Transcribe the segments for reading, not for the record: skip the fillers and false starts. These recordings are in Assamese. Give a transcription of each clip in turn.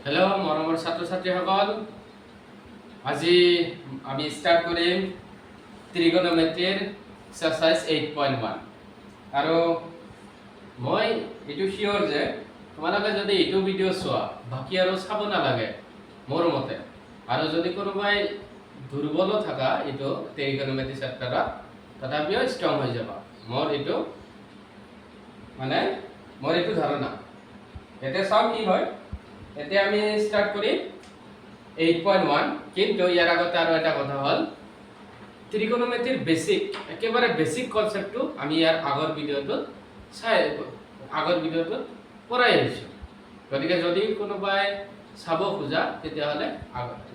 হেল্ল' মৰমৰ ছাত্ৰ ছাত্ৰীসকল, আজি আমি ষ্টাৰ্ট কৰিম ত্ৰিগোণমেট্ৰিৰ এক্সাৰচাইজ 8.1 আৰু মই এইটো শিয়ৰ যে তোমালোকে যদি এইটো ভিডিঅ' চোৱা বাকী আৰু চাব নালাগে মোৰ মতে। আৰু যদি কোনোবাই দুৰ্বলো থাকা এইটো ত্ৰিগোণমেট্ৰি চেপ্টাৰত তথাপিও ষ্ট্ৰং হৈ যাবা। মোৰ এইটো ধাৰণা। এতিয়া চাওঁ কি হয়। এতিয়া আমি স্টার্ট করি 8.1 কিন্তু ইয়ার আগতে আরো একটা কথা হল ত্রিকোণমিতির বেসিক একেবারে বেসিক কনসেপ্টটো আমি ইয়ার আগৰ ভিডিঅ'টো পঢ়াই আহিছোঁ। গতিকে যদি কোনোবাই চাব খোজা তেতিয়াহ'লে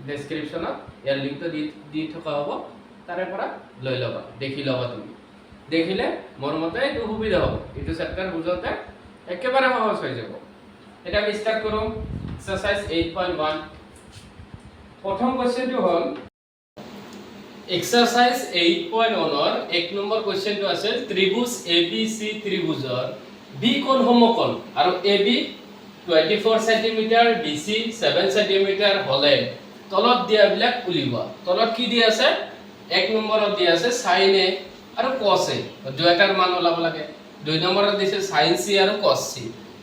ডেছক্ৰিপশ্যনত ইয়াৰ লিংকটো দি থকা হ'ব, তাৰে পৰা লৈ ল'বা, দেখি ল'বা। তুমি দেখিলে মোৰ মতে এইটো সুবিধা হ'ব, এইটো চেপ্টাৰ বুজোতে একেবাৰে সহজ হৈ যাব। এটা আমি স্টার্ট করো এক্সারসাইজ 8.1। প্রথম কোশ্চেনটো হল এক্সারসাইজ 8.1 এর 1 নম্বৰ কোশ্চেনটো আছে ত্ৰিভুজ ABC ত্ৰিভুজৰ বি কোণ সমকোণ আৰু AB 24 সেমি BC 7 সেমি হলে তলত দিয়াবিলাক উলিওৱা। তলত কি দি আছে? 1 নম্বৰত দি আছে sin A আৰু cos A, দুইটাৰ মান ওলাব লাগে। 2 নম্বৰত দিছে sin C আৰু cos C,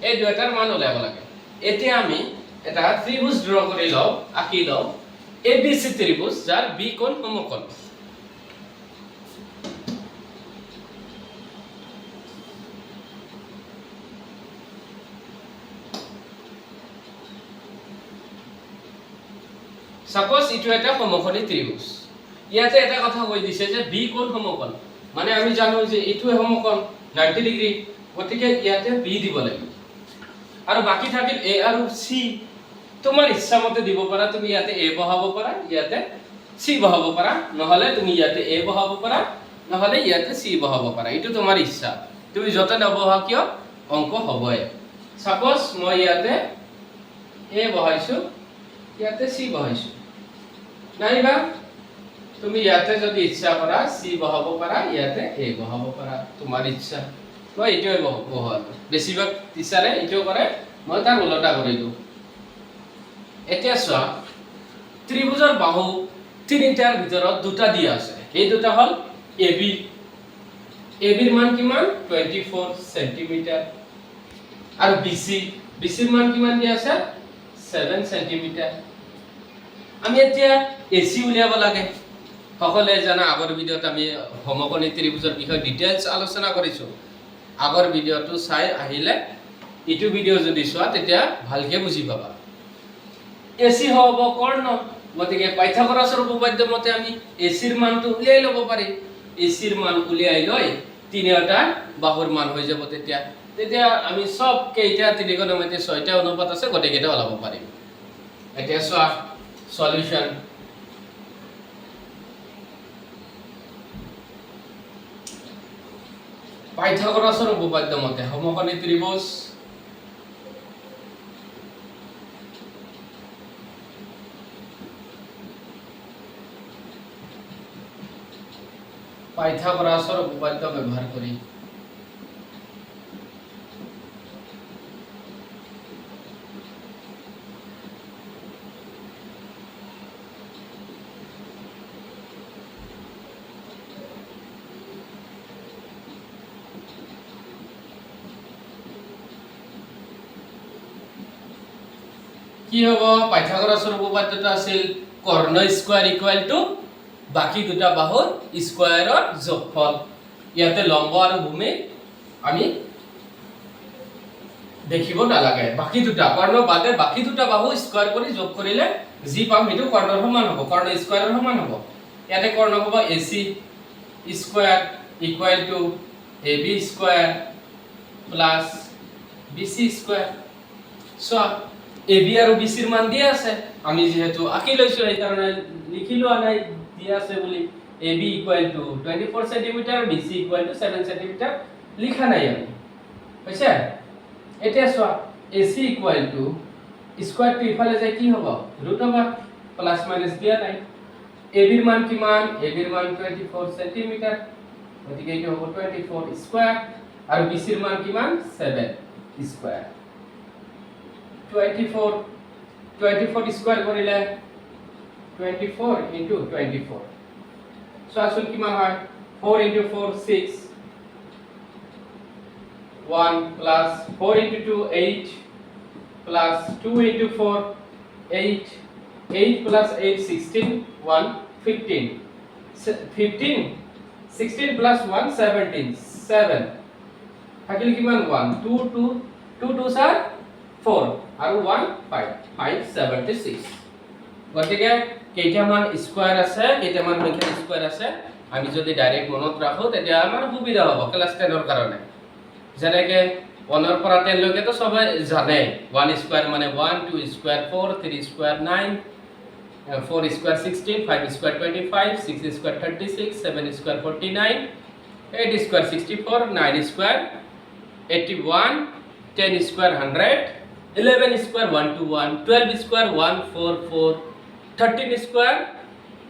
এই দুইটাৰ মান ওলাব লাগে। এতিয়া আমি এটা ত্ৰিভুজ ড্ৰ কৰি লও, আঁকি লও ABC ত্রিভুজ যার বি কোণ সমকোণ। সাপোজ ইটো এটা সমকোণী ত্রিভুজ। ইয়াতে এটা কথা কৈ দিছে যে বি কোণ সমকোণ, মানে আমি জানো যে এইটো সমকোণ 90 ডিগ্ৰী, গতিকে ইয়াতে বি দিব লাগিব আৰু বাকি থাকিল এ আৰু সি। তোমাৰ ইচ্ছা মতে দিব পাৰা, তুমি ইয়াতে এ বহাব পাৰা, ইয়াতে সি বহাব পাৰা, নহলে তুমি ইয়াতে এ বহাব পাৰা, নহলে ইয়াতে সি বহাব পাৰা। এইটো তোমাৰ ইচ্ছা, তুমি যত নবহা কিয় অংক হবই। সাপোজ মই ইয়াতে এ বহাইছো, ইয়াতে সি বহাইছো, নাইবা তুমি ইয়াতে যদি ইচ্ছা কৰা সি বহাব পাৰা, ইয়াতে এ বহাব পাৰা, তোমাৰ ইচ্ছা। মই এইটোৱে বহালো, বেছিভাগ টিচাৰে এইটো কৰে, মই তাৰ উলটা কৰিলো। এতিয়া চোৱা ত্ৰিভুজৰ বাহু তিনিটাৰ ভিতৰত দুটা দিয়া আছে, এই দুটা হল AB। ABৰ মান কিমান? 24 সেমি। আৰু BCৰ মান কিমান দিয়া আছে? 7 সেমি। আমি এতিয়া AC উলিয়াব লাগে। সকলে জানা আগৰ ভিডিঅ'ত আমি সমকোণী ত্ৰিভুজৰ বিষয়ে ডিটেইলছ আলোচনা কৰিছো। আগৰ ভিডিঅ'টো চাই আহিলে এইটো ভিডিঅ' যদি চোৱা তেতিয়া ভালকে বুজি পাবা। AC হ'ব কৰ্ণ, গতিকে পাইথাগোৰাছৰ উপপাদ্য মতে আমি ACৰ মানটো উলিয়াই ল'ব পাৰি। ACৰ মান উলিয়াই লৈ তিনিটা বাহুৰ মান হৈ যাব। তেতিয়া আমি সব কেইটা ত্ৰিকোণমিতিৰ 6টা অনুপাত আছে গোটেইকেইটা ওলাব পাৰিম। এতিয়া চোৱা সলিউশন। পাইথাগোৰাসৰ উপপাদ্য মতে সমকোণী ত্ৰিভুজ পাইথাগোৰাসৰ উপপাদ্য ব্যৱহাৰ কৰি কি হ'ব? পাইথাগোৰাসৰ উপপাদ্যটো আছিল কৰ্ণ স্কয়াৰ ইকুয়াল টু বাকি দুটা বাহুৰ স্কয়াৰৰ যোগফল। ইয়াতে লম্ব আৰু ভূমি আমি দেখিব নালাগে, বাকি দুটা কৰ্ণ বাদে বাকি দুটা বাহু স্কয়াৰ কৰি যোগ কৰিলে যি পাম সেইটো কৰ্ণৰ সমান হ'ব, কৰ্ণ স্কয়াৰৰ সমান হ'ব। ইয়াতে কৰ্ণ হ'ব AC square equal two AB square plus BC square. So AB আৰু BC ৰ মান দিয়া আছে, আমি যেহেতু আঁকি লৈছো এই কাৰণে লিখি লোৱা নাই দিয়া আছে বুলি। AB ইকুয়াল টু 24 সেমি, BC ইকুয়াল টু 7 সেমি লিখা নাই আমি, হৈছে। এতিয়া চোৱা AC equal to square to ইফালে যায় কি হ'ব? ৰুট ওভাৰ, প্লাস মাইনাস দিয়া নাই। AB ৰ মান কিমান? AB ৰ মান 24 সেমি, গতিকে এইটো হ'ব 24 স্কয়াৰ আৰু BC ৰ মান কিমান? 7 স্কয়াৰ। 24 24 স্কয়ার করিলে 24 into 24 সো আসল কিমান হয় 4 into 4 6 1 plus 4 into 2 8 plus 2 into 4 8 8 plus 8 16 1 15 15 16 plus 1 17 7 থাকিল কিমান 1 2 2 2 2 are 4 আৰু 1 5 576 গতিকে কেইটামান স্কয়াৰ আছে কেইটামান সংখ্যা স্কয়াৰ আছে আমি যদি ডাইৰেক্ট মনত ৰাখো তেতিয়া আমাৰ সুবিধা হ'ব ক্লাস 10 ৰ কাৰণে যেনেকে 1 ৰ পৰা 10 লৈকে তো সবাই জানে 1 স্কয়াৰ মানে 1 2 square 4 3 square 9 4 square 16 5 square 25 6 square 36 7 square 49 8 square 64 9 square 81 10 square 100 11 square 121 12 square 144 13 square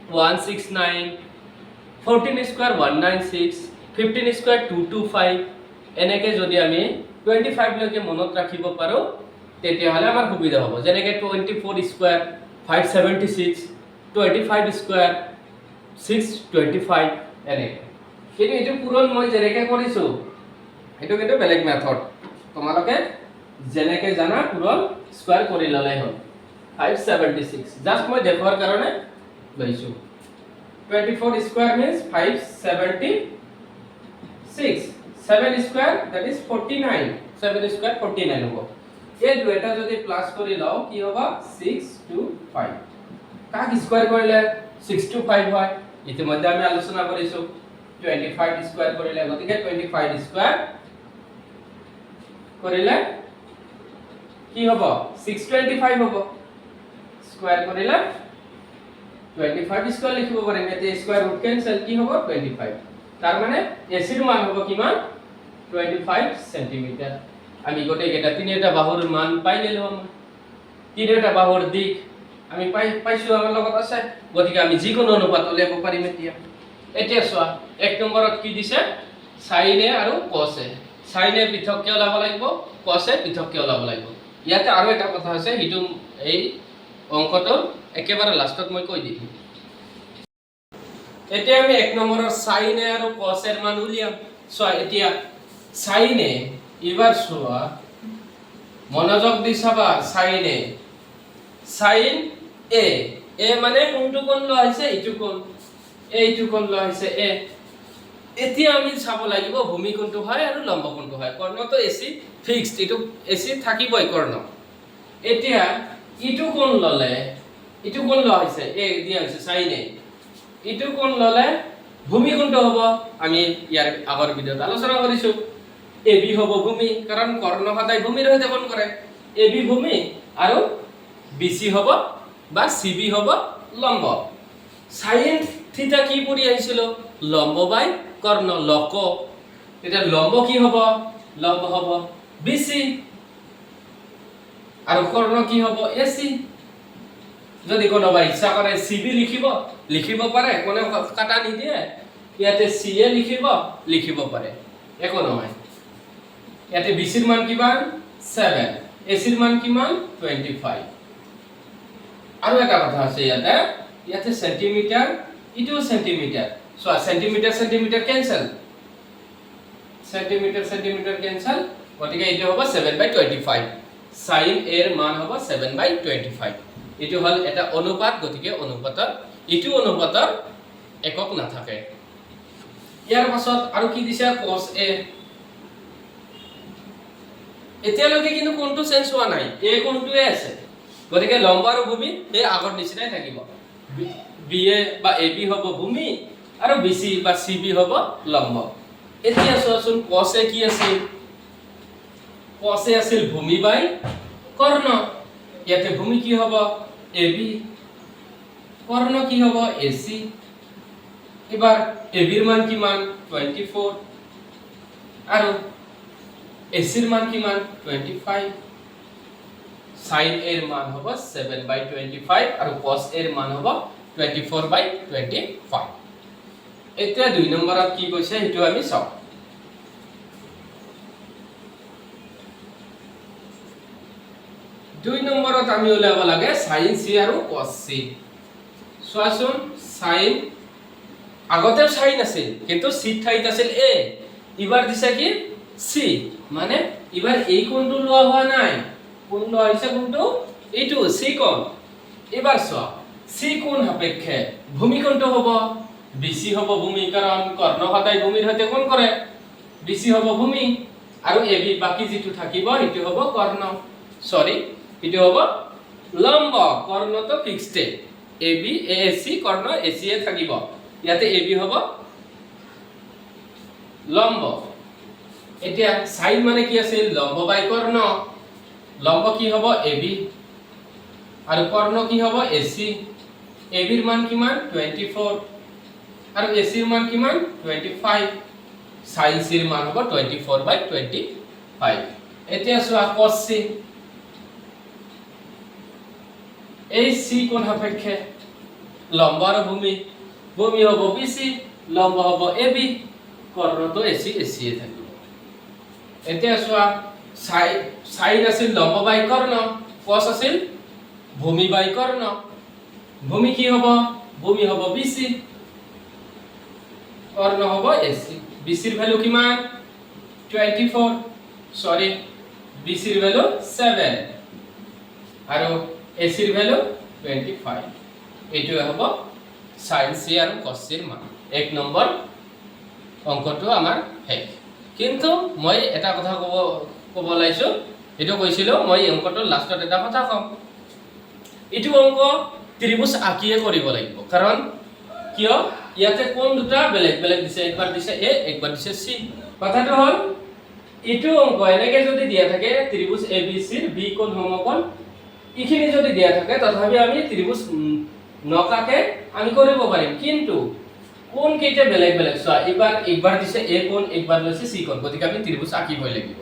169 14 square 196 15 square 225 এনেকে যদি আমি 25 লৈকে মনত ৰাখিব পাৰো তেতিয়া হলে আমাৰ সুবিধা হ'ব যেনেকে 24 স্কয়াৰ 576 25 square 625 এনে কিন্তু এটো পুৰণ মই যেনেকে কৰিছো এটো কিন্তু বেলেগ মেথড তোমালোকে যেনেকে জানা পুৰণ স্কয়াৰ কৰি ললাই হ'ল 576 জাস্ট মই দেখুৱাৰ কাৰণে লৈছো 24 square means 576 7 square that is 49 7 square 49 হ'ব এই দুটা যদি প্লাস কৰি লও কি হ'ব 625 কাক স্কয়াৰ কৰিলে 625 হয় ইতিমধ্যে আমি আলোচনা কৰিছো 25 স্কয়াৰ কৰিলে গতিকে 25 স্কয়াৰ কৰিলে কি হ'ব 625 হ'ব স্কয়াৰ কৰিলে 25 স্কয়াৰ লিখিব পাৰিম এতে স্কয়াৰ ৰুট কেনসেল কি হ'ব 25 তাৰ মানে এচিৰ মান হ'ব কিমান 25 সেন্টিমিটাৰ আমি গোটেই কেটা তিনিটা বাহুৰ মান পাই গেলো আমি তিনিটা বাহুৰ দিক আমি পাইছো আমাৰ লগত আছে গতিকে আমি যিকোনো অনুপাত উলিয়াব পাৰিম এতিয়া চোৱা এক নম্বৰত কি দিছে sin a আৰু cos a sin a পৃথককে ওলাব লাগিব cos a পৃথককে ওলাব লাগিব ইয়াতে আৰু এটা কথা আছে হিটো এই অংকটো একেবাৰে লাষ্টত মই কৈ দিম এতিয়া আমি এক নম্বৰৰ sin a আৰু cos a ৰ মান উলিয়াম চোৱা এতিয়া sin a এবার সোয়া মনোযোগ দি চাবা sin a sin a a মানে কোনটো কোণ ল আছে ইটো কোণ এইটো কোণ ল আছে a এতিয়া আমি চাব লাগিব ভূমি কোণটো হয় আৰু লম্ব কোণটো হয় কৰ্ণ তো এসি ফিক্সড ইটো এসি থাকিবই কৰ্ণ এতিয়া ইটো কোণ ললে ইটো কোণ ল আছে a দিয়া আছে sin a ইটো কোণ ললে ভূমি কোণটো হ'ব আমি ইয়াৰ আগৰ ভিডিওত আলোচনা কৰিছো AB হ'ব ভূমি কাৰণ কৰ্ণ সদায় ভূমিৰ সৈতে কোণ কৰে AB ভূমি আৰু BC হ'ব বা CB হ'ব লম্ব sin থিটা কি পৰি আহিছিল লম্ব বাই কৰ্ণ লক এটা লম্ব কি হ'ব লম্ব হ'ব BC আৰু কৰ্ণ কি হ'ব AC যদি কোনোবা ইচ্ছা কৰে CB লিখিব পাৰে কোনে কাটা নিদিয়ে ইয়াতে CA লিখিব পাৰে একো নহয় ইয়াতে BC ৰ মান কিমান 7 AC ৰ মান কিমান 25 আৰু এটা কথা আছে ইয়াতে সেন্টিমিটাৰ ইটো centimetre so centimetre cancel centimetre cancel গতিকে ইটো হ'ব 7/25 sin a ৰ মান হ'ব 7/25 ইটো হল এটা অনুপাত গতিকে অনুপাতৰ ইটো অনুপাতৰ একক নাথাকে ইয়াৰ পাছত আৰু কি দিছে cos a এতিয়ালৈকে কিন্তু কোনটো চেঞ্জ হোৱা নাই এই কোনটোৱে আছে গতিকে লম্ব আৰু ভূমি এই আগৰ নিচিনাই থাকিব BA বা AB হ'ব ভূমি আৰু BC বা CB হ'ব লম্ব এতিয়া চোৱাচোন cos A কি আছিল cos A আছিল ভূমি বাই কৰ্ণ ইয়াতে ভূমি কি হ'ব AB কৰ্ণ কি হ'ব AC এবাৰ AB ৰ মান কিমান 24 আৰু AC ৰ মান কিমান 25 sin a ৰ মান হ'ব 7/25 আৰু cos a ৰ মান হ'ব 24/25 এতিয়া দুই নম্বৰত কি কৈছে হেতু আমি চাও 2 নম্বৰত আমি উলাব লাগে sin c আৰু cos c চোৱাচোন sin আগতে sin আছিল কিন্তু c ঠাইত আছিল a ইবাৰ দিছে কি c মানে ইবাৰ এই কোণটো লোৱা হোৱা নাই কোণ লোৱা হৈছে কোণটো এইটো c কোণ এবাৰ চোৱা c কোণ সাপেক্ষে ভূমি কোণটো হ'ব bc হ'ব ভূমি কাৰণ কৰ্ণ সদায় ভূমিৰ সৈতে কোণ কৰে bc হ'ব ভূমি আৰু ab বাকি যেটো থাকিব এটো হ'ব কৰ্ণ সৰি এটো হ'ব লম্ব কৰ্ণ তো ফিক্সড ab ac কৰ্ণ ac এ থাকিব ইয়াতে ab হ'ব লম্ব এতিয়া sin মানে কি আছিল লম্ব বাই কৰ্ণ লম্ব কি হ'ব ab আৰু কৰ্ণ কি হ'ব ac ab ৰ মান কিমান 24 আৰু ac ৰ মান কিমান 25 sin c ৰ মান হ'ব 24/25 এতিয়া চোৱা cos c এই c কোণ সাপেক্ষে লম্ব আৰু ভূমি ভূমি হ'ব bc লম্ব হ'ব ab কৰ্ণ তো ac ac এ থাকিব এতিয়া চোৱা sin আছিল লম্ব বাই কৰ্ণ cos আছিল ভূমি বাই কৰ্ণ ভূমি কি হ'ব ভূমি হ'ব bc কর্ণ হবে AC BC এর ভ্যালু কিমান 24 সরি BC এর ভ্যালু 7 আর AC এর ভ্যালু 25 এটো হবে sin C আর cos C এর মান এক নম্বর অঙ্কটো আমার হেক কিন্তু মই এটা কথা কব লাইছো এটো কইছিল মই অঙ্কটোৰ লাষ্টত এটা কথা কম এটো অঙ্ক ত্ৰিভুজ আঁকিয়ে কৰিব লাগিব কাৰণ কিয় ইয়াতে কোন দুটা বেলেগ বেলেগ দিছে একবাৰ দিছে a একবাৰ দিছে c কথাটো হল ইটো অঙ্ক এনেকে যদি দিয়া থাকে ত্রিভুজ abc ৰ b কোণ সমকোণ ইখিনি যদি দিয়া থাকে তথাপি আমি ত্ৰিভুজ নকাকে আমি কৰিব পাৰিম কিন্তু কোন কেইটা বেলেগ বেলেগ চোৱা এবাৰ একবাৰ দিছে a কোণ একবাৰ লৈছে c কোণ গতিকে আমি ত্ৰিভুজ আঁকিবই লাগিব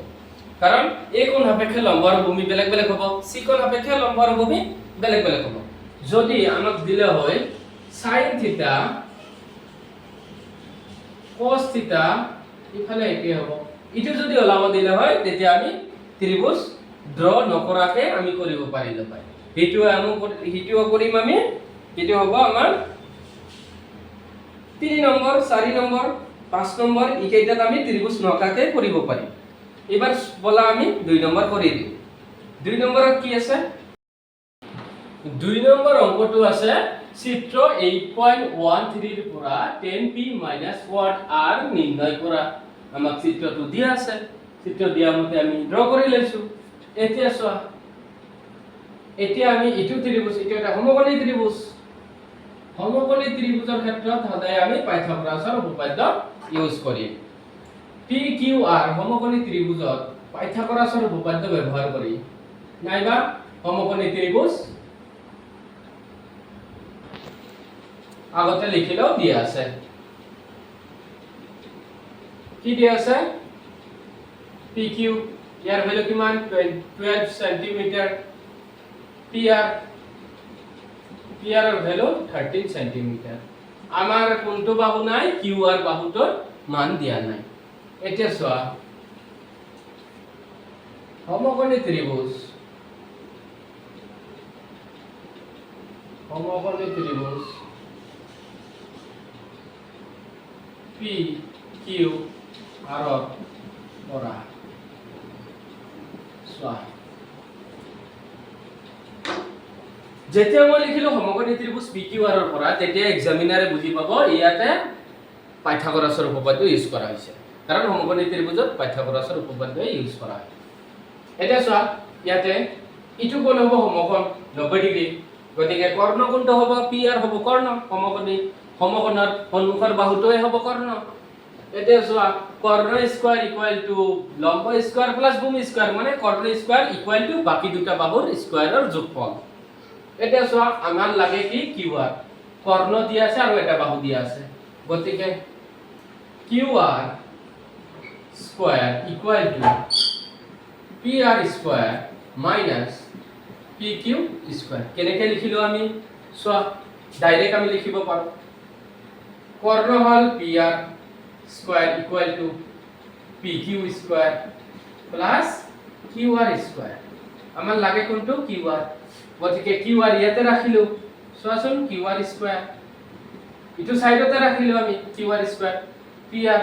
কাৰণ a কোণ সাপেক্ষে লম্ব আৰু ভূমি বেলেগ বেলেগ হ'ব c কোণ সাপেক্ষে লম্ব আৰু ভূমি বেলেগ বেলেগ হ'ব যদি আমাক দিলে হয় sin থিটা cos থিটা ইফালে একে হ'ব ইটো যদি ওলাব দিলে হয় তেতিয়া আমি ত্রিভুজ ড্ৰ নকৰাকে আমি কৰিব পাৰিলে পাই হিটো কৰিম আমি হিটো হ'ব আমাৰ 3 নম্বৰ 4 নম্বৰ 5 নম্বৰ ইকেইটাত আমি ত্ৰিভুজ নকাকে কৰিব পাৰিম এবাৰ বলা আমি 2 নম্বৰ কৰি দিম 2 নম্বৰত কি আছে 2 নম্বৰ অঙ্কটো আছে চিত্ৰ 8.13 ৰ পৰা 10p - what r নিৰ্ণয় কৰা আমাক চিত্ৰটো দিয়া আছে চিত্ৰ দিয়া মতে আমি ড্ৰ কৰি লৈছো এতিয়া চোৱা এতিয়া আমি ইটো ত্ৰিভুজ এটা এটা সমকোণী ত্ৰিভুজৰ ক্ষেত্ৰত সদায় আমি পাইথাগোৰাছৰ উপপাদ্য ইউজ কৰিম PQR সমকোণী ত্ৰিভুজত পাইথাগোৰাছৰ উপপাদ্য ব্যৱহাৰ কৰি নাইবা সমকোণী ত্ৰিভুজ আগতে লিখিলেও দিয়া আছে কি দিয়া আছে PQ ইয়াৰ ভ্যালু কিমান 12 cm PR এৰ ভ্যালু 13 cm আমাৰ কোনটো বাহু নাই QR বাহুটোৰ মান দিয়া নাই এতিয়া চোৱা সমকোণী ত্ৰিভুজ PQR পৰা চোৱা যেতিয়া মই লিখিলো সমকোণী ত্ৰিভুজ PQR ৰ পৰা তেতিয়া এক্সামিনাৰে বুজি পাব ইয়াতে পাইথাগোৰাছৰ উপপাদ্য ইউজ কৰা হৈছে কাৰণ সমকোণী ত্ৰিভুজত পাইথাগোৰাছৰ উপপাদ্য ইউজ কৰা হয় এটা চোৱা ইয়াতে ইটো কোণ হ'ব সমকোণ 90 ডিগ্ৰী গতিকে কৰ্ণ কোণটো হ'ব PR হ'ব কৰ্ণ সমকোণৰ সন্মুখৰ বাহুটোৱে হ'ব কৰ্ণ এটা চোৱা কৰ্ণ স্কয়াৰ ইকুয়াল টু লম্ব স্কয়াৰ প্লাস ভূমি স্কয়াৰ মানে কৰ্ণ স্কয়াৰ ইকুয়াল টু বাকি দুটা বাহুৰ স্কয়াৰৰ যোগফল এটা চোৱা আমাৰ লাগে কি QR কৰ্ণ দিয়া আছে আৰু এটা বাহু দিয়া আছে গতিকে QR square equal two PR square minus PQ square কেনেকৈ লিখিলো আমি চোৱা ডাইৰেক্ট আমি লিখিব পাৰো কৰ্ণ হল PR square equal two PQ square plus QR square আমাৰ লাগে কোনটো কিউ আৰ গতিকে কিউ আৰ ইয়াতে ৰাখিলো চোৱাচোন কিউ আৰ স্কয়াৰ ইটো সাইডতে ৰাখিলো আমি Q R square P R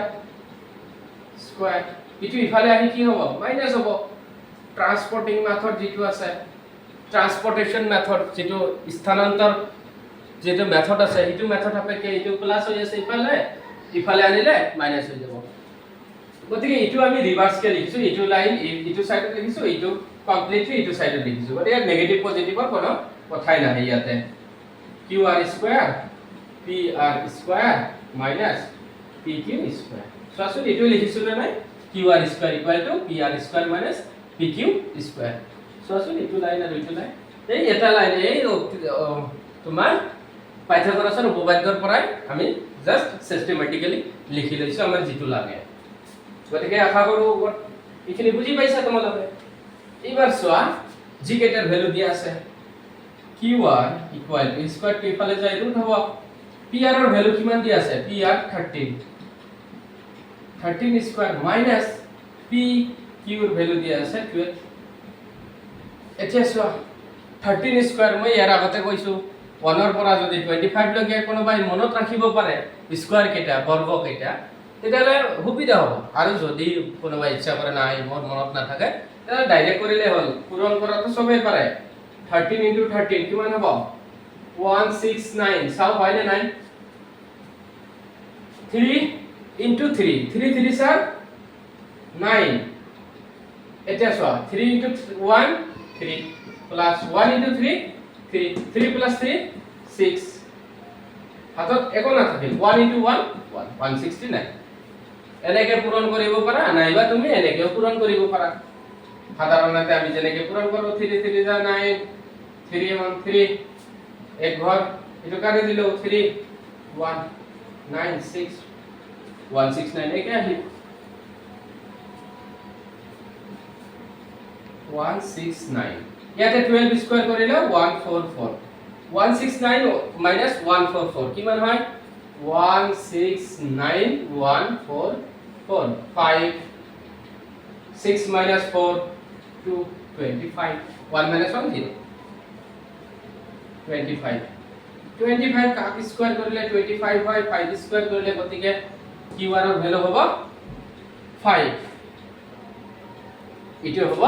square ইটো ইফালে আহি কি হ'ব মাইনাস হ'ব ট্ৰান্সপৰ্টিং মেথড যেটো আছে ট্ৰান্সপোৰ্টেশন মেথড যেটো স্থানান্তৰ যেটো মেথড আছে ইটো মেথড আপেক্ষে ইটো প্লাস হৈ আছে ইফালে আনিলে মাইনাস হৈ যাব গতিকে ইটো আমি ৰিভাৰ্স কে লিখিছো ইটো লাইন ইটো সাইডত লিখিছো ইটো কমপ্লিটলি ইটো সাইডত লিখিছো গতিকে নেগেটিভ পজিটিভৰ কোনো কথাই নাই ইয়াতে Q R square P R square minus P Q square so ইটো লিখিছো নাই Q R square equal to P R square minus P Q square so ইটো লাইন আৰু ইটো লাইন এই এটা লাইন এই তোমাৰ পাইথাগোৰাছৰ উপপাদ্যৰ পৰাই আমি জাস্ট সিস্টেমেটিক্যালি লিখি লৈছো আমাৰ যেটো লাগে গতিকে আশা কৰো এইখিনি বুজি পাইছা তোমালোকে এইবাৰ চোৱা জি কেটাৰ ভ্যালু দিয়া আছে qr ইকুয়াল টু স্কয়াৰ টো ইফালে যায় ৰুট হ'ব pr ৰ ভ্যালু কিমান দিয়া আছে pr 13 স্কয়াৰ মাইনাস pq ৰ ভ্যালু দিয়া আছে 12 এতিয়া চোৱা 13 স্কয়াৰ মই ইয়াৰ আগতে কৈছো 1 ৰ পৰা যদি 25 লৈকে কোনোবাই মনত ৰাখিব পাৰে স্কয়াৰ কেইটা বৰ্গ কেইটা তেতিয়ালে সুবিধা হ'ব আৰু যদি কোনোবাই ইচ্ছা কৰে নাই মোৰ মনত নাথাকে তেতিয়ালে ডাইৰেক্ট কৰিলে হ'ল পূৰণ কৰাটো সবেই পাৰে 13 into 13 কিমান হ'ব 169 চাও হয়নে নাই 3 into 3 3 3 স্যার 9 এটা চোৱা 3 into 1 3 plus 1 into 3 3 3 plus 3 6 হাতত একো নাথাকিল 1 into 1 169 এনেকে পূৰণ কৰিব পাৰা নাইবা তুমি এনেকেও পূৰণ কৰিব পাৰা সাধাৰণতে আমি যেনেকে পূৰণ কৰো 3 3 যা 9 3 1 3 এক ঘৰ এটো কাটি দিলো 3 1 9 6 169 একে আহি 169 ইয়াতে 12 স্কয়ার কৰিলে 144 169 minus 144 কিমান হয় 169 5 6 minus 4 2 25 1 minus 1 0 25 কাক স্কয়ার কৰিলে 25 হয় 5 স্কয়াৰ কৰিলে গতিকে qr ৰ ভ্যালু হ'ব 5 ইটো হ'ব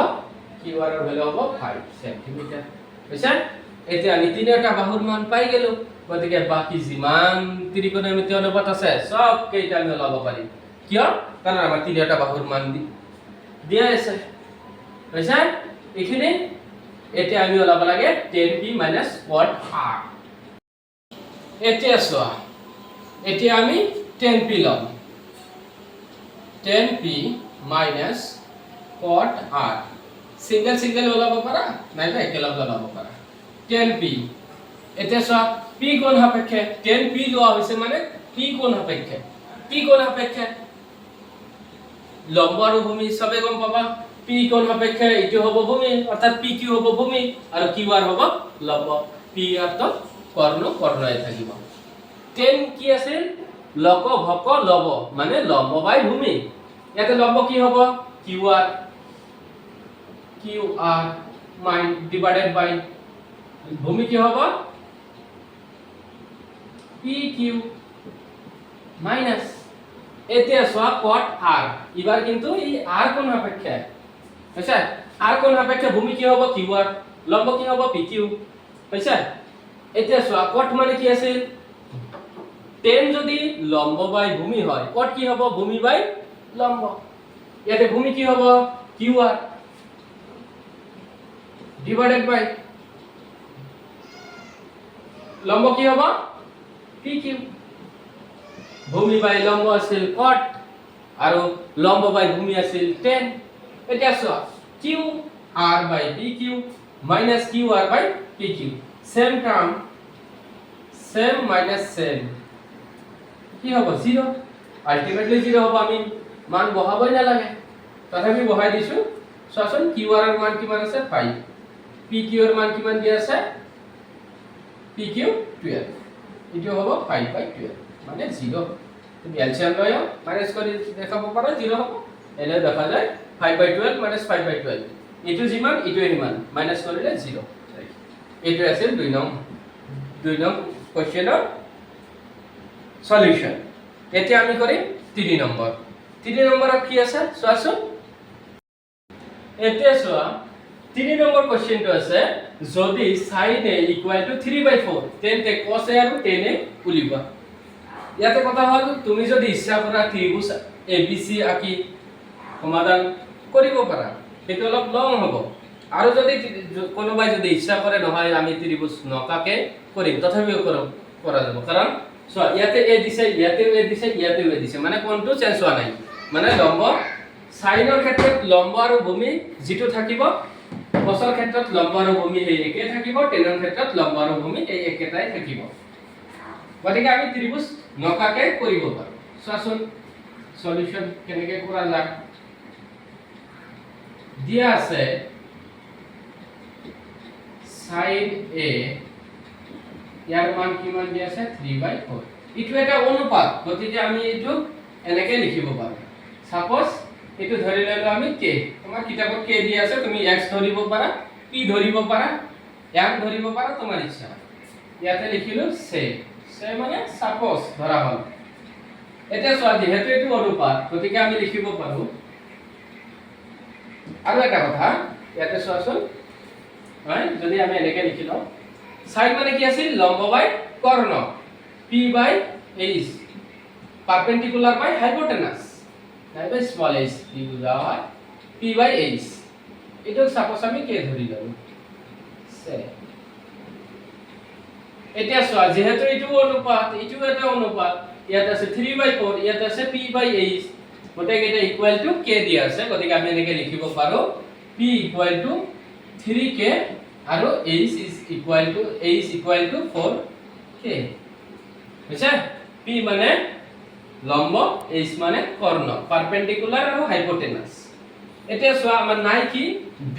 qr ৰ ভ্যালু হ'ব 5 সেন্টিমিটাৰ বুজিছা এতিয়া আমি তিনিটা বাহুৰ মান পাই গেলো গতিকে বাকি যিমান ত্ৰিকোণমিতি অনুপাত আছে সব কেইটা আমি ওলাব পাৰিম কিয় কাৰণ আমাৰ তিনিটা বাহুৰ মান দিয়া আছে বুজিছা এইখিনি এতিয়া আমি ওলাব লাগে 10p cot r এতিয়া চোৱা এতিয়া আমি 10p লম 10p cot r সিঙ্গেল ওলাব পাৰা নাইবা একেলগে ওলাব পাৰা 10p এতিয়া চোৱা p কোণ সাপেক্ষে 10p লোৱা হৈছে মানে p কোণ সাপেক্ষে p কোণ সাপেক্ষে লম্ব আৰু ভূমি সবে গম পাবা p কোণ সাপেক্ষে ইটো হ'ব ভূমি অৰ্থাৎ pq হ'ব ভূমি আৰু qr হ'ব লম্ব pr তো কৰ্ণই থাকিব 10 কি আছে লক ভক লব মানে লম্ব বাই ভূমি ইয়াতে লম্ব কি হ'ব qr ডিভাইডেড বাই ভূমি কি হ'ব pq মাইনাস এতিয়া সোয়া cot r এবাৰ কিন্তু এই r কোণ সাপেক্ষে হৈছে r কোণ সাপেক্ষে ভূমি কি হ'ব qr লম্ব কি হ'ব pq হৈছে এতিয়া সোয়া cot মানে কি আছিল 10 যদি লম্ব বাই ভূমি হয় cot কি হ'ব ভূমি বাই লম্ব ইয়াতে ভূমি কি হ'ব qr ডিভাইডেড বাই লম্ব কি হ'ব pq ভূমি বাই লম্ব আছিল cot আৰু লম্ব বাই ভূমি আছিল 10 এতিয়া চোৱা qr বাই pq minus qr বাই pq same term same minus same কি হ'ব 0 আলটিমেটলি 0 হ'ব আমি মান বহাবই না লাগে তথাপি বহাই দিছো চোৱাচোন qr ৰ মান কিমান আছে 5 pq ৰ মান কিমান দিয়া আছে pq 12 ইটো হ'ব 5 বাই 12 মানে 0 তুমি এলসিয়াম লয় মাইনাস কৰি দেখাব পাৰা 0 হ'ব এনে দেখা যায় 5 বাই 12 minus 5 বাই 12 এইটো যিমান ইটোৱে সিমান মাইনাস কৰিলে 0 এইটো আছিল 2 নং কোৱেশ্চনৰ সলিউশন এতিয়া আমি কৰিম 3 নম্বৰ কি আছে চোৱাচোন এতিয়া চোৱা 3 নম্বৰ কোৱেশ্চনটো আছে যদি sin a = 3/4 তেন্তে cos a আৰু tan a উলিওৱা ইয়াতে কথা হ'ল তুমি যদি ইচ্ছা কৰা ত্ৰিভুজ ABC আকি সমাধান কৰিব পাৰা সেইটো অলপ লং হ'ব আৰু যদি কোনোবাই যদি ইচ্ছা কৰে নহয় আমি ত্ৰিভুজ নকাকে কৰিম তথাপিও কৰা যাব কাৰণ সো ইয়াতে a দিছে ইয়াতেও a দিছে ইয়াতেও a দিছে মানে কোনটো চেঞ্জ হোৱা নাই মানে লম্ব সাইনৰ ক্ষেত্ৰত লম্ব আৰু ভূমি যেটো থাকিব cosৰ ক্ষেত্ৰত লম্ব আৰু ভূমি এই একে থাকিব টেনৰ ক্ষেত্ৰত লম্ব আৰু ভূমি এই একেটাই থাকিব গতিকে আমি ত্ৰিভুজ নকাকে কৰিব পাৰো চোৱাচোন সলিউশন কেনেকৈ কৰা যায় দিয়া আছে sin a ইয়াৰ মান কিমান দিয়া আছে 3/4 ইটো এটা অনুপাত গতিকে আমি এইটো এনেকৈ লিখিব পাৰো সাপোজ এটো ধৰি ললো আমি k তোমাৰ কিতাপত k দিয়া আছে তুমি x ধৰিব পাৰা p ধৰিব পাৰা m ধৰিব পাৰা তোমাৰ ইচ্ছা ইয়াতে লিখিলো সে মানে সাপোজ ধৰা হল এটা চোৱা যেহেতু এটো অনুপাত গতিকে আমি লিখিব পাৰো আৰু এটা কথা ইয়াতে চোৱাচোন হয় যদি আমি এনেকৈ লিখিলো সাইড মানে কি আছিল লম্ব বাই কৰ্ণ p বাই h পারপেন্ডিকুলার বাই হাইপোটেনাস তাই বাই স্মল h কি বুঝা হয় p বাই h এটা সাপোজ আমি কে ধৰি ললো সে এতিয়া চোৱা যেহেতু এটো অনুপাত এটো এটা অনুপাত ইয়াত আছে 3/4 ইয়াত আছে p বাই h গতিকে এটা ইকুয়াল টু k দিয়া আছে গতিকে আমি এনেকৈ লিখিব পাৰো p ইকুয়াল টু 3k আৰু h ইকুয়াল টু 4k বুঝা p মানে লম্ব h মানে কৰ্ণ পাৰপেন্ডিকুলাৰ আৰু হাইপোটেনাস এতিয়া চোৱা আমাৰ নাই কি b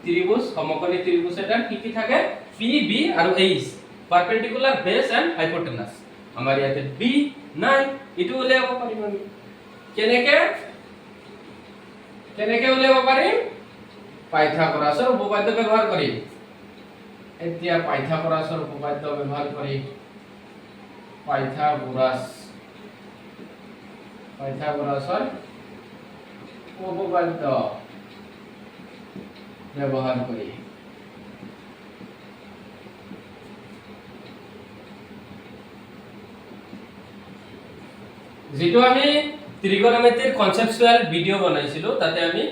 ত্ৰিভুজ সমকোণী ত্ৰিভুজ এটা কি থাকে p b আৰু h পাৰপেন্ডিকুলাৰ বেস এন্ড হাইপোটেনাস আমাৰ ইয়াতে b নাই ইটো উলিয়াব পাৰিম আমি কেনেকে উলিয়াব পাৰিম পাইথাগোৰাছৰ উপপাদ্য ব্যৱহাৰ কৰিম এতিয়া পাইথাগোৰাছৰ উপপাদ্য ব্যৱহাৰ কৰি পাইথাগোৰাসৰ উপপাদ্য ব্যৱহাৰ কৰি যেটো আমি ত্ৰিকোণমিতিৰ কনসেপচুয়াল ভিডিও বনাইছিলো তাতে আমি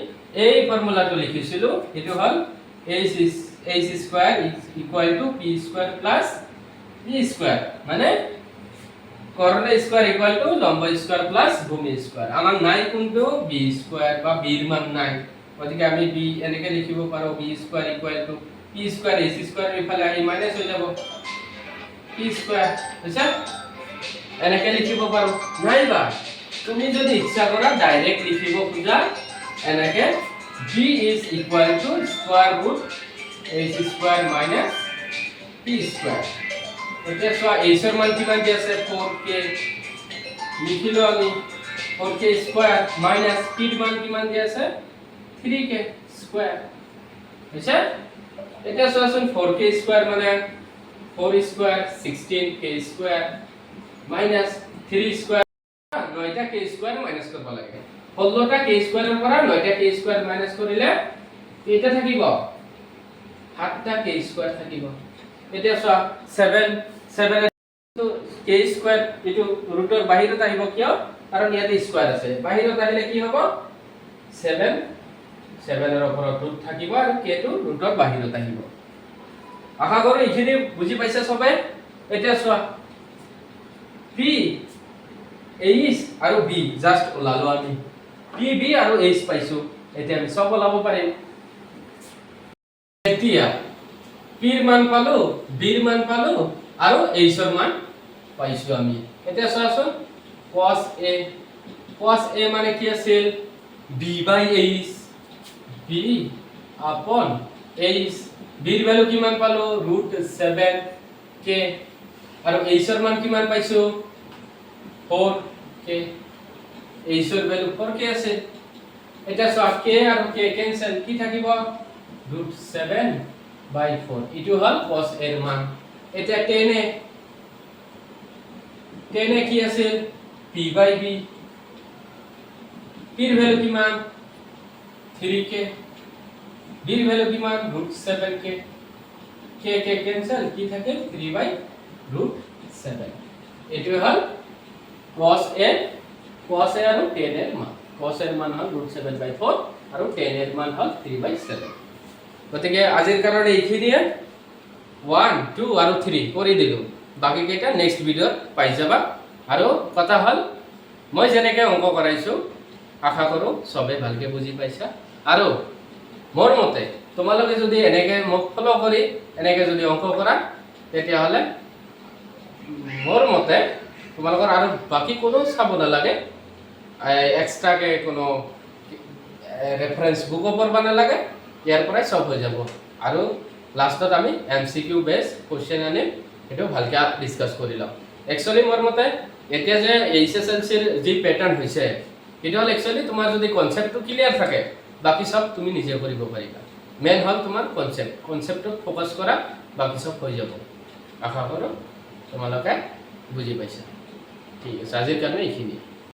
এই ফৰ্মুলাটো লিখিছিলো এটো হল h square equal to p square plus p square মানে কর্ণ স্কয়ার ইকুয়াল টু লম্ব স্কয়ার প্লাস ভূমি স্কয়ার আমার নাই কিন্তু b স্কয়ার বা b এর মান নাই গতিকে আমি b এনেকে লিখিব পাৰো b square equal to p square h square ইফালে আহি মাইনাস হৈ যাব p স্কয়ার বুঝছা এনেকে লিখিব পাৰো নাই বা তুমি যদি ইচ্ছা কৰা ডাইরেক্ট লিখিব খুজা এনেকে b is equal to square root h square minus p square এতিয়া চোৱা h এর মান কিমান দি আছে 4k লিখিলো আমি 4k স্কয়ার মাইনাস p এর মান কিমান দি আছে 3k স্কয়ার বুঝছে এটা চোৱাচোন 4k স্কয়াৰ মানে 4 square 16k square minus 3 square 9টা k স্কয়াৰ মাইনাস কৰিব লাগে 16টা k স্কয়াৰেৰ পৰা 9টা k স্কয়াৰ মাইনাস কৰিলে এটা থাকিব 7টা k স্কয়াৰ থাকিব এতিয়া চোৱা 7 তো k স্কয়াৰ এটো ৰুটৰ বাহিৰত আহিব কিয় কাৰণ ইয়াতে স্কয়াৰ আছে বাহিৰত আহিলে কি হ'ব 7 এৰ ওপৰত ৰুট থাকিব আৰু k টো ৰুটৰ বাহিৰত আহিব আশা কৰো এইখিনি বুজি পাইছা সবে এতিয়া চোৱা p h আৰু b জাস্ট ওলালো আমি p b আৰু h পাইছো এতিয়া আমি সব ওলাব পাৰিম এতিয়া p এৰ মান পালো b এৰ মান পালো আৰু h এৰ মান পাইছো আমি এতিয়া চোৱাচোন cos a মানে কি আছিল b বাই h b আপন h b এর ভ্যালু কিমান পালো √7k আৰু h এৰ মান কিমান পাইছো 4k h এৰ ভ্যালু 4k আছে এটা সব k আৰু k ক্যান্সেল কি থাকিব √7/4 ইটো হল cos a এর মান এটা 10 এ কি আছিল p/b p এর ভ্যালু কি মান 3k b এর ভ্যালু কি মান √7k k ক্যান্সেল কি থাকে 3/√7 এটো হল cos a আৰু 10 এৰ মান cos এৰ মান হল √7/4 আৰু 10 এৰ মান হল 3/7 গতিকে আজিৰ কাৰণে এইখিনিয়ে 1 2 আৰু 3 কৰি দিলো বাকি কেইটা নেক্সট ভিডিওত পাই যাবা আৰু কথা হল মই যেনেকৈ অংক কৰাইছো আশা কৰো সবে ভালকে বুজি পাইছা আৰু মোৰ মতে তোমালোকে যদি এনেকৈ মোক ফলো কৰি এনেকৈ যদি অংক কৰা তেতিয়া হলে মোৰ মতে তোমালোকৰ আৰু বাকি কোনো চাব নালাগে এক্সট্ৰাকে কোনো ৰেফাৰেন্স বুকও পঢ়বা নালাগে ইয়াৰ পৰাই সব হৈ যাব আৰু লাষ্টত আমি এমসিকিউ বেস কোশ্চেন আনিম এটো ভালকে ডিসকাস কৰি লম একচুয়ালি মোৰ মতে এতিয়া যে এইচএসএলসিৰ যি প্যাটাৰ্ন হৈছে এটা হল একচুয়ালি তোমাৰ যদি কনসেপ্টটো ক্লিয়াৰ থাকে বাকি সব তুমি নিজে কৰিব পাৰিবা মেইন হল তোমাৰ কনসেপ্টত ফোকাস কৰা বাকি সব হৈ যাব আশা কৰো তোমালোকে বুজি পাইছা ঠিক আছে আজিৰ কাৰণে এইখিনি